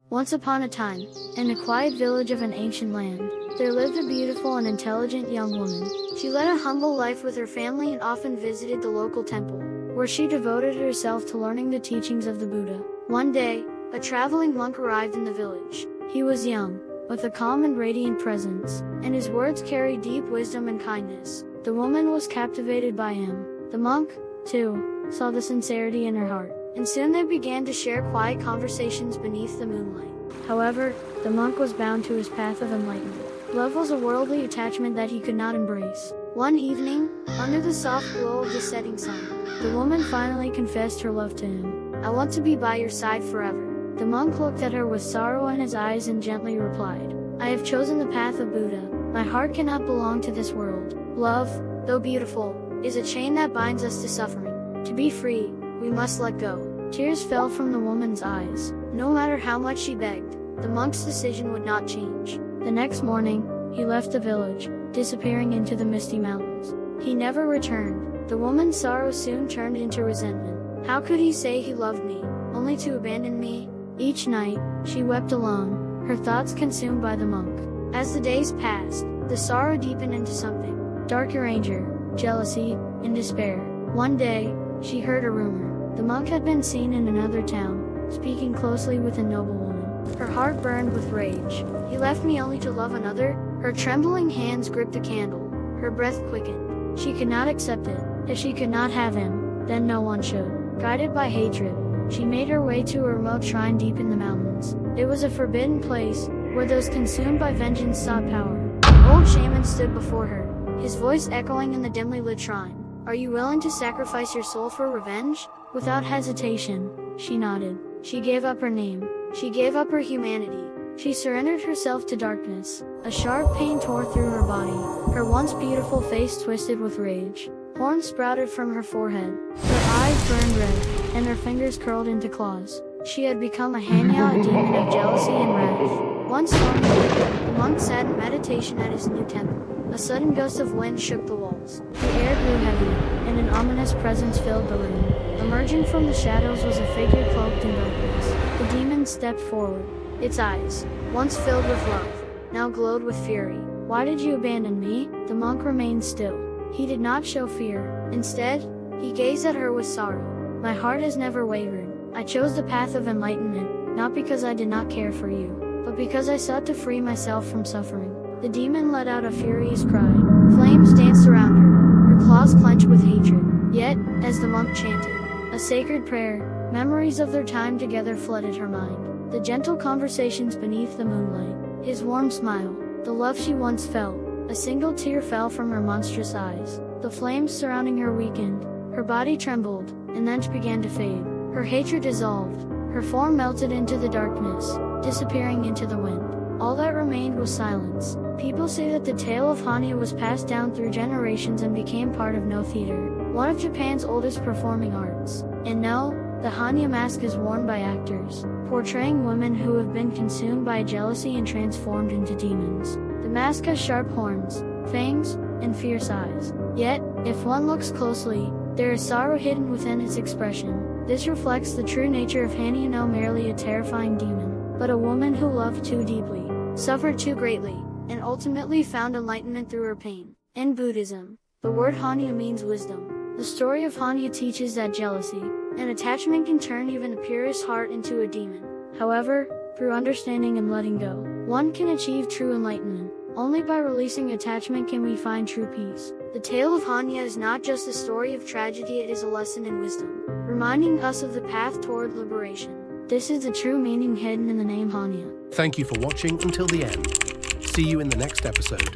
Once upon a time, in a quiet village of an ancient land, there lived a beautiful and intelligent young woman. She led a humble life with her family and often visited the local temple, where she devoted herself to learning the teachings of the Buddha. One day, a traveling monk arrived in the village. He was young, with a calm and radiant presence, and his words carried deep wisdom and kindness. The woman was captivated by him. The monk, too, saw the sincerity in her heart, and soon they began to share quiet conversations beneath the moonlight. However, the monk was bound to his path of enlightenment. Love was a worldly attachment that he could not embrace. One evening, under the soft glow of the setting sun, the woman finally confessed her love to him. "I want to be by your side forever." The monk looked at her with sorrow in his eyes and gently replied, "I have chosen the path of Buddha. My heart cannot belong to this world. Love, though beautiful, is a chain that binds us to suffering. To be free, we must let go." Tears fell from the woman's eyes. No matter how much she begged, the monk's decision would not change. The next morning, he left the village, disappearing into the misty mountains. He never returned. The woman's sorrow soon turned into resentment. How could he say he loved me, only to abandon me? Each night, she wept alone, her thoughts consumed by the monk. As the days passed, the sorrow deepened into something darker: anger, jealousy, and despair. One day, she heard a rumor. The monk had been seen in another town, speaking closely with a noble woman. Her heart burned with rage. "He left me only to love another?" Her trembling hands gripped the candle. Her breath quickened. She could not accept it. If she could not have him, then no one should. Guided by hatred, she made her way to a remote shrine deep in the mountains. It was a forbidden place, where those consumed by vengeance sought power. An old shaman stood before her, his voice echoing in the dimly lit shrine. "Are you willing to sacrifice your soul for revenge?" Without hesitation, she nodded. She gave up her name. She gave up her humanity. She surrendered herself to darkness. A sharp pain tore through her body. Her once beautiful face twisted with rage. Horns sprouted from her forehead. Her eyes burned red, and her fingers curled into claws. She had become a Hannya, a demon of jealousy and wrath. One stormy day, the monk sat in meditation at his new temple. A sudden gust of wind shook the walls. The air grew heavy, and an ominous presence filled the room. Emerging from the shadows was a figure cloaked in darkness. The demon stepped forward. Its eyes, once filled with love, now glowed with fury. "Why did you abandon me?" The monk remained still. He did not show fear. Instead, he gazed at her with sorrow. "My heart has never wavered. I chose the path of enlightenment, not because I did not care for you, but because I sought to free myself from suffering." The demon let out a furious cry. Flames danced around her, her claws clenched with hatred. Yet, as the monk chanted a sacred prayer, memories of their time together flooded her mind. The gentle conversations beneath the moonlight, his warm smile, the love she once felt. A single tear fell from her monstrous eyes. The flames surrounding her weakened, her body trembled, and then began to fade. Her hatred dissolved, her form melted into the darkness, disappearing into the wind. All that remained was silence. People say that the tale of Hannya was passed down through generations and became part of No Theater, one of Japan's oldest performing arts. And no, the Hannya mask is worn by actors, portraying women who have been consumed by jealousy and transformed into demons. The mask has sharp horns, fangs, and fierce eyes. Yet, if one looks closely, there is sorrow hidden within its expression. This reflects the true nature of Hannya, not merely a terrifying demon, but a woman who loved too deeply, suffered too greatly, and ultimately found enlightenment through her pain. In Buddhism, the word Hannya means wisdom. The story of Hannya teaches that jealousy and attachment can turn even the purest heart into a demon. However, through understanding and letting go, one can achieve true enlightenment. Only by releasing attachment can we find true peace. The tale of Hannya is not just a story of tragedy, it is a lesson in wisdom, reminding us of the path toward liberation. This is the true meaning hidden in the name Hannya. Thank you for watching until the end. See you in the next episode.